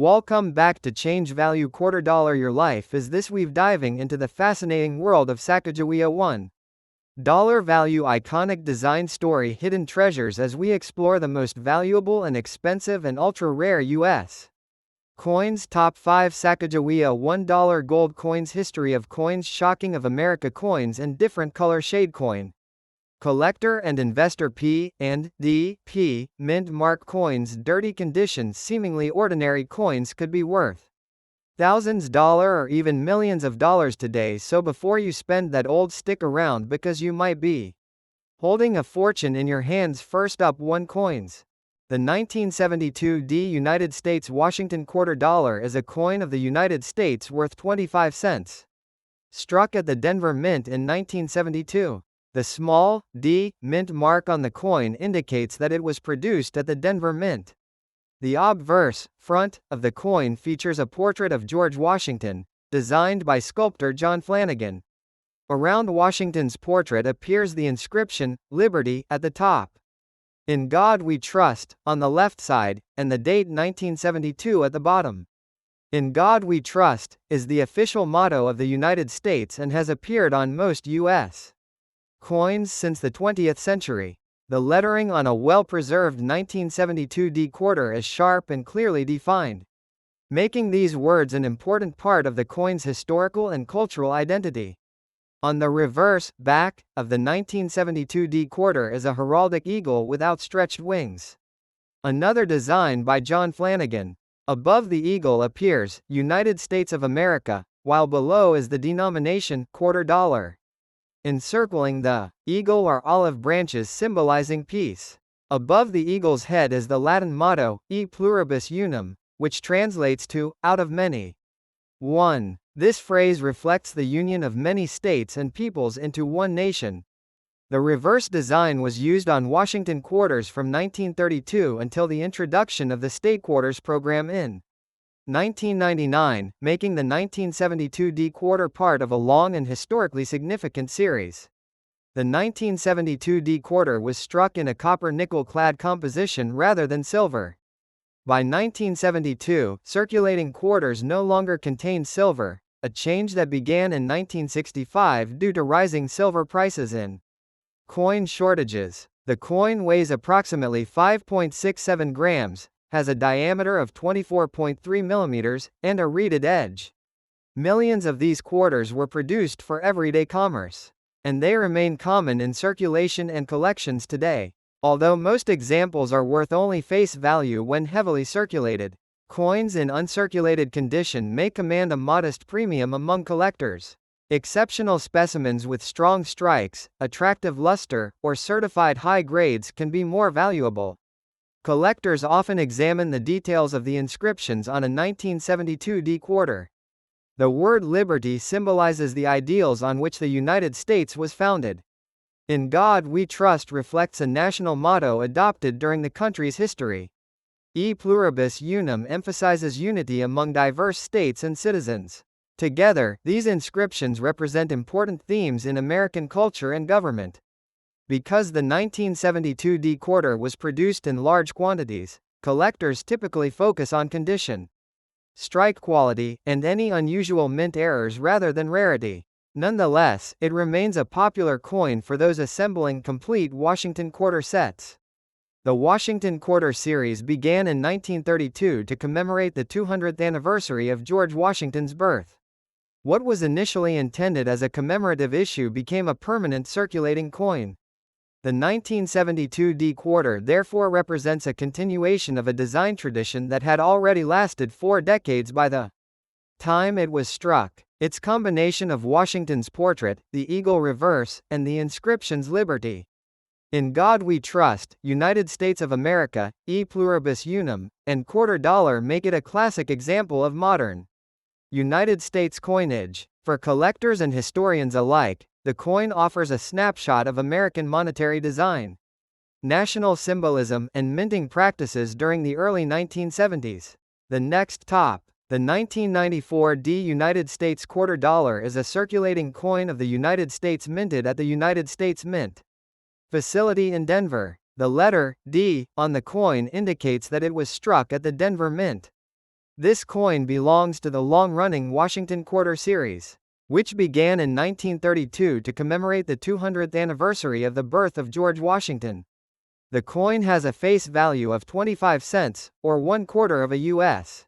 Welcome back to Change Value Quarter Dollar Your Life. Is this we've diving into the fascinating world of Sacagawea $1 value iconic design story hidden treasures as we explore the most valuable and expensive and ultra-rare U.S. coins. Top 5 Sacagawea $1 gold coins. History of coins. Shocking of America coins and different color shade coin. Collector and investor P&D mint mark coins. Dirty conditions. Seemingly ordinary coins could be worth thousands dollar or even millions of dollars today, so before you spend that old, stick around because you might be holding a fortune in your hands. First up, 1 coins. The 1972 United States Washington quarter dollar is a coin of the United States worth 25 cents. Struck at the Denver Mint in 1972. The small D mint mark on the coin indicates that it was produced at the Denver Mint. The obverse front of the coin features a portrait of George Washington, designed by sculptor John Flanagan. Around Washington's portrait appears the inscription, Liberty, at the top. In God We Trust, on the left side, and the date 1972 at the bottom. In God We Trust is the official motto of the United States and has appeared on most U.S. coins since the 20th century. The lettering on a well-preserved 1972 D quarter is sharp and clearly defined, making these words an important part of the coin's historical and cultural identity. On the reverse back of the 1972 D quarter is a heraldic eagle with outstretched wings. Another design by John Flanagan. Above the eagle appears United States of America, while below is the denomination quarter dollar. Encircling the eagle are olive branches symbolizing peace. Above the eagle's head is the Latin motto, E pluribus unum, which translates to, out of many, one. This phrase reflects the union of many states and peoples into one nation. The reverse design was used on Washington quarters from 1932 until the introduction of the state quarters program in 1999, making the 1972 D quarter part of a long and historically significant series. The 1972 D quarter was struck in a copper-nickel clad composition rather than silver. By 1972, circulating quarters no longer contained silver, a change that began in 1965 due to rising silver prices in coin shortages. The coin weighs approximately 5.67 grams, has a diameter of 24.3 millimeters, and a reeded edge. Millions of these quarters were produced for everyday commerce, and they remain common in circulation and collections today. Although most examples are worth only face value when heavily circulated, coins in uncirculated condition may command a modest premium among collectors. Exceptional specimens with strong strikes, attractive luster, or certified high grades can be more valuable. Collectors often examine the details of the inscriptions on a 1972 D quarter. The word liberty symbolizes the ideals on which the United States was founded. In God We Trust reflects a national motto adopted during the country's history. E pluribus unum emphasizes unity among diverse states and citizens. Together, these inscriptions represent important themes in American culture and government. Because the 1972 D quarter was produced in large quantities, collectors typically focus on condition, strike quality, and any unusual mint errors rather than rarity. Nonetheless, it remains a popular coin for those assembling complete Washington quarter sets. The Washington Quarter series began in 1932 to commemorate the 200th anniversary of George Washington's birth. What was initially intended as a commemorative issue became a permanent circulating coin. The 1972 D quarter therefore represents a continuation of a design tradition that had already lasted 4 decades by the time it was struck. Its combination of Washington's portrait, the eagle reverse, and the inscriptions Liberty, In God We Trust, United States of America, E pluribus unum, and quarter dollar make it a classic example of modern United States coinage. For collectors and historians alike, the coin offers a snapshot of American monetary design, national symbolism, and minting practices during the early 1970s. The next top. The 1994 D United States quarter dollar is a circulating coin of the United States minted at the United States Mint facility in Denver. The letter D on the coin indicates that it was struck at the Denver Mint. This coin belongs to the long-running Washington Quarter Series, which began in 1932 to commemorate the 200th anniversary of the birth of George Washington. The coin has a face value of 25 cents, or 1/4 of a U.S.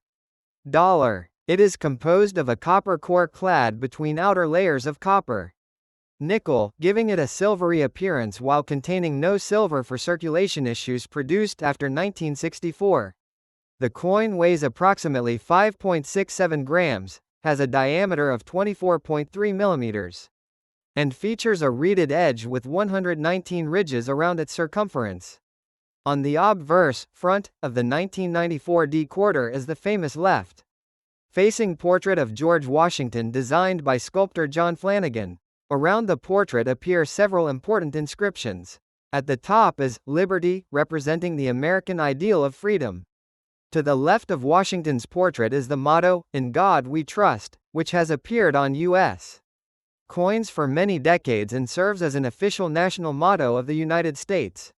dollar. It is composed of a copper core clad between outer layers of copper nickel, giving it a silvery appearance while containing no silver for circulation issues produced after 1964. The coin weighs approximately 5.67 grams, has a diameter of 24.3 millimeters, and features a reeded edge with 119 ridges around its circumference. On the obverse, front, of the 1994 D quarter is the famous left-facing portrait of George Washington designed by sculptor John Flanagan. Around the portrait appear several important inscriptions. At the top is "Liberty," representing the American ideal of freedom. To the left of Washington's portrait is the motto, "In God We Trust," which has appeared on U.S. coins for many decades and serves as an official national motto of the United States.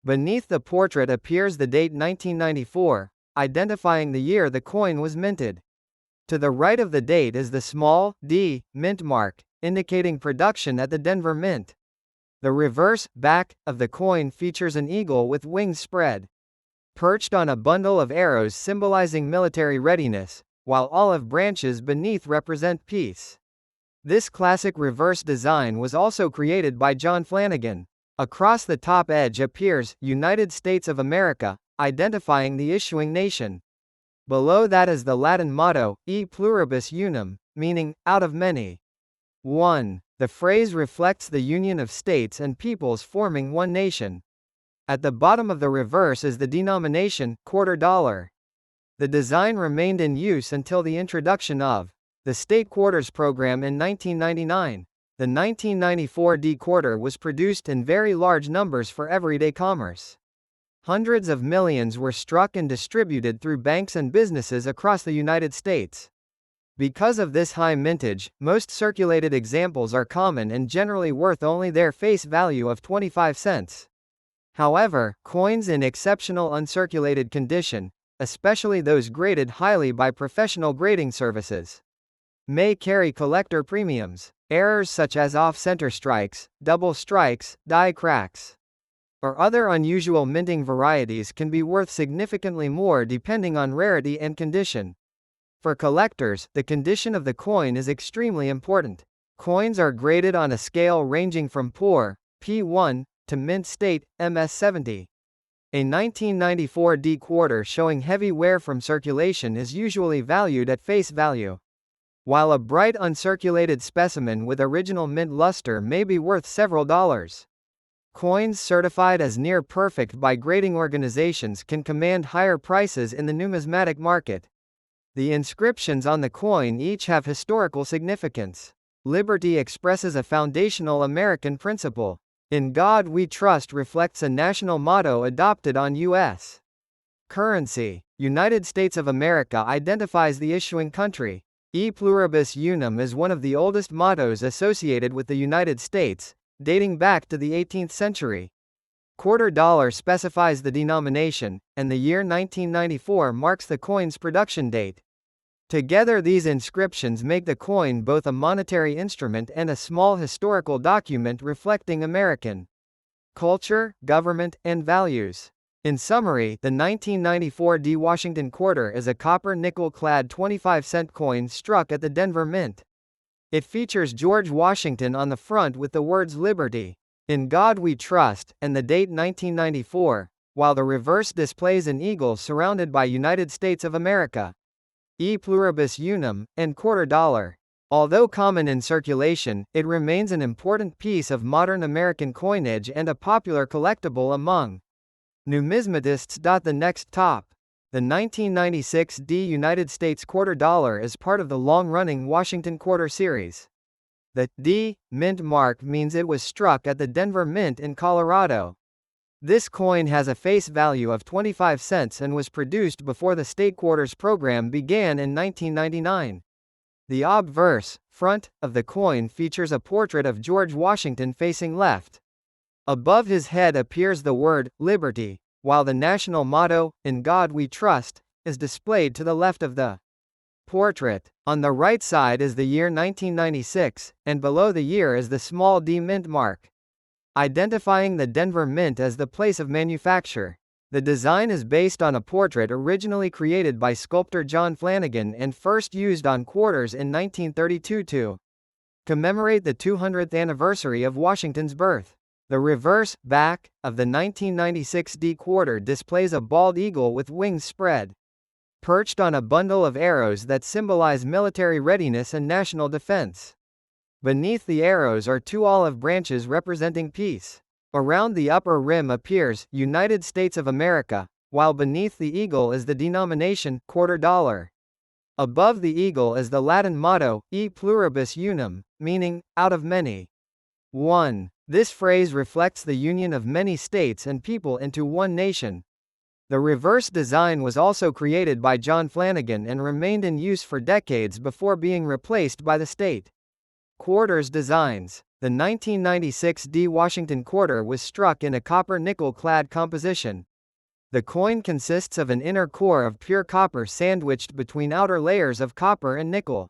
Beneath the portrait appears the date 1994, identifying the year the coin was minted. To the right of the date is the small D mint mark, indicating production at the Denver Mint. The reverse back of the coin features an eagle with wings spread, perched on a bundle of arrows symbolizing military readiness, while olive branches beneath represent peace. This classic reverse design was also created by John Flanagan. Across the top edge appears "United States of America," identifying the issuing nation. Below that is the Latin motto, "E pluribus unum," meaning, out of many, one. The phrase reflects the union of states and peoples forming one nation. At the bottom of the reverse is the denomination, quarter dollar. The design remained in use until the introduction of the State Quarters program in 1999. The 1994 D quarter was produced in very large numbers for everyday commerce. Hundreds of millions were struck and distributed through banks and businesses across the United States. Because of this high mintage, most circulated examples are common and generally worth only their face value of 25 cents. However, coins in exceptional uncirculated condition, especially those graded highly by professional grading services, may carry collector premiums. Errors such as off-center strikes, double strikes, die cracks, or other unusual minting varieties can be worth significantly more depending on rarity and condition. For collectors, the condition of the coin is extremely important. Coins are graded on a scale ranging from poor, P1, to mint state, MS70. A 1994 D quarter showing heavy wear from circulation is usually valued at face value, while a bright uncirculated specimen with original mint luster may be worth several dollars. Coins certified as near perfect by grading organizations can command higher prices in the numismatic market. The inscriptions on the coin each have historical significance. Liberty expresses a foundational American principle. In God We Trust reflects a national motto adopted on U.S. currency. United States of America identifies the issuing country. E pluribus unum is one of the oldest mottos associated with the United States, dating back to the 18th century. Quarter dollar specifies the denomination, and the year 1994 marks the coin's production date. Together these inscriptions make the coin both a monetary instrument and a small historical document reflecting American culture, government, and values. In summary, the 1994 D Washington Quarter is a copper nickel-clad 25-cent coin struck at the Denver Mint. It features George Washington on the front with the words "Liberty," "In God We Trust," and the date 1994, while the reverse displays an eagle surrounded by United States of America, E pluribus unum, and quarter dollar. Although common in circulation, it remains an important piece of modern American coinage and a popular collectible among numismatists. The next top. The 1996 D United States quarter dollar is part of the long-running Washington Quarter Series. The D mint mark means it was struck at the Denver Mint in Colorado. This coin has a face value of 25 cents and was produced before the State Quarters program began in 1999. The obverse, front, of the coin features a portrait of George Washington facing left. Above his head appears the word, "Liberty," while the national motto, "In God We Trust," is displayed to the left of the portrait. On the right side is the year 1996, and below the year is the small d mint mark, identifying the Denver Mint as the place of manufacture. The design is based on a portrait originally created by sculptor John Flanagan and first used on quarters in 1932 to commemorate the 200th anniversary of Washington's birth. The reverse, back, of the 1996 D quarter displays a bald eagle with wings spread, perched on a bundle of arrows that symbolize military readiness and national defense. Beneath the arrows are two olive branches representing peace. Around the upper rim appears United States of America, while beneath the eagle is the denomination quarter dollar. Above the eagle is the Latin motto, E pluribus unum, meaning, out of many, one. This phrase reflects the union of many states and people into one nation. The reverse design was also created by John Flanagan and remained in use for decades before being replaced by the state quarters designs. The 1996 D Washington quarter was struck in a copper-nickel clad composition. The coin consists of an inner core of pure copper sandwiched between outer layers of copper and nickel.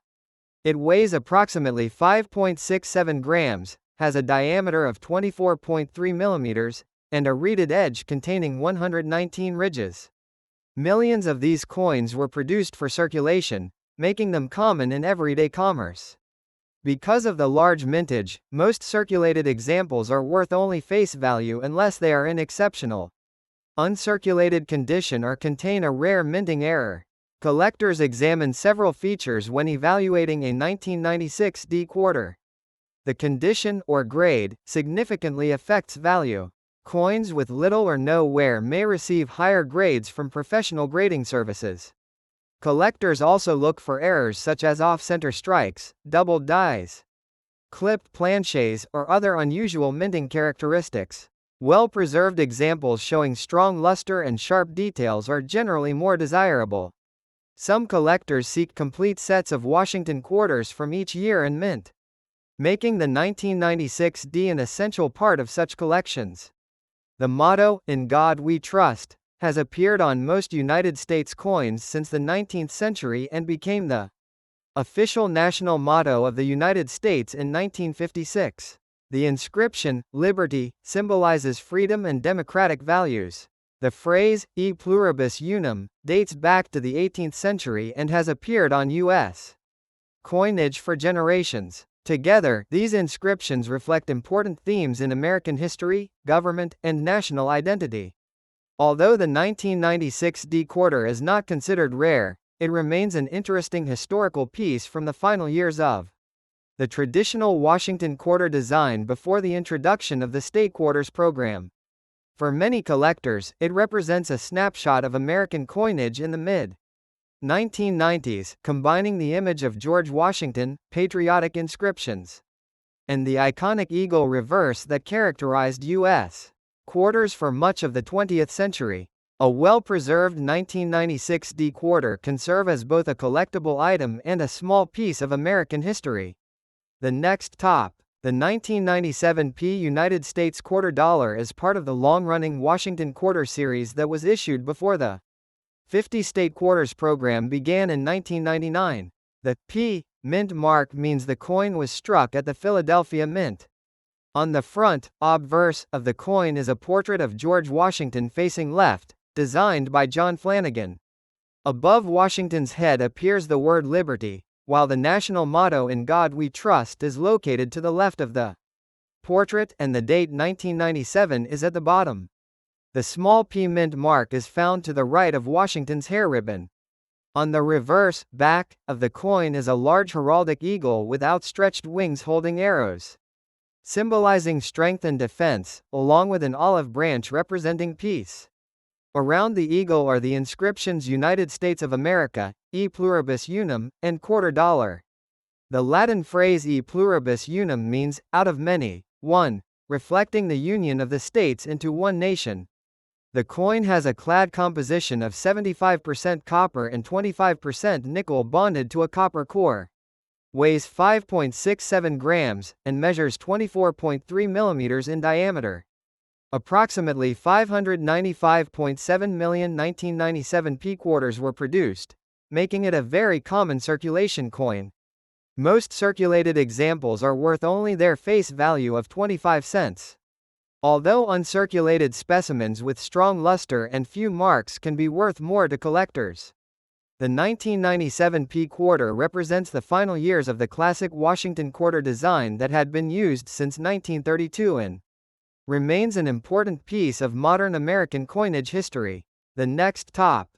It weighs approximately 5.67 grams, has a diameter of 24.3 millimeters, and a reeded edge containing 119 ridges. Millions of these coins were produced for circulation, making them common in everyday commerce. Because of the large mintage, most circulated examples are worth only face value unless they are in exceptional, uncirculated condition or contain a rare minting error. Collectors examine several features when evaluating a 1996 D quarter. The condition, or grade, significantly affects value. Coins with little or no wear may receive higher grades from professional grading services. Collectors also look for errors such as off-center strikes, doubled dies, clipped planchets, or other unusual minting characteristics. Well-preserved examples showing strong luster and sharp details are generally more desirable. Some collectors seek complete sets of Washington quarters from each year and mint, making the 1996 D an essential part of such collections. The motto, "In God We Trust," has appeared on most United States coins since the 19th century and became the official national motto of the United States in 1956. The inscription, "Liberty," symbolizes freedom and democratic values. The phrase, "E pluribus unum," dates back to the 18th century and has appeared on U.S. coinage for generations. Together, these inscriptions reflect important themes in American history, government, and national identity. Although the 1996 D quarter is not considered rare, it remains an interesting historical piece from the final years of the traditional Washington quarter design before the introduction of the state quarters program. For many collectors, it represents a snapshot of American coinage in the mid-1990s, combining the image of George Washington, patriotic inscriptions, and the iconic eagle reverse that characterized U.S. quarters for much of the 20th century. A well-preserved 1996 D quarter can serve as both a collectible item and a small piece of American history. The next top. The 1997 P United States quarter dollar is part of the long-running Washington quarter series that was issued before the 50 state quarters program began in 1999. The P mint mark means the coin was struck at the Philadelphia Mint. On the front, obverse, of the coin is a portrait of George Washington facing left, designed by John Flanagan. Above Washington's head appears the word Liberty, while the national motto "In God We Trust" is located to the left of the portrait, and the date 1997 is at the bottom. The small P mint mark is found to the right of Washington's hair ribbon. On the reverse, back, of the coin is a large heraldic eagle with outstretched wings holding arrows, symbolizing strength and defense, along with an olive branch representing peace. Around the eagle are the inscriptions United States of America, E pluribus unum, and quarter dollar. The Latin phrase E pluribus unum means, out of many, one, reflecting the union of the states into one nation. The coin has a clad composition of 75% copper and 25% nickel bonded to a copper core, weighs 5.67 grams, and measures 24.3 millimeters in diameter. Approximately 595.7 million 1997 P quarters were produced, making it a very common circulation coin. Most circulated examples are worth only their face value of 25 cents. Although uncirculated specimens with strong luster and few marks can be worth more to collectors. The 1997 P quarter represents the final years of the classic Washington quarter design that had been used since 1932 and remains an important piece of modern American coinage history. The next top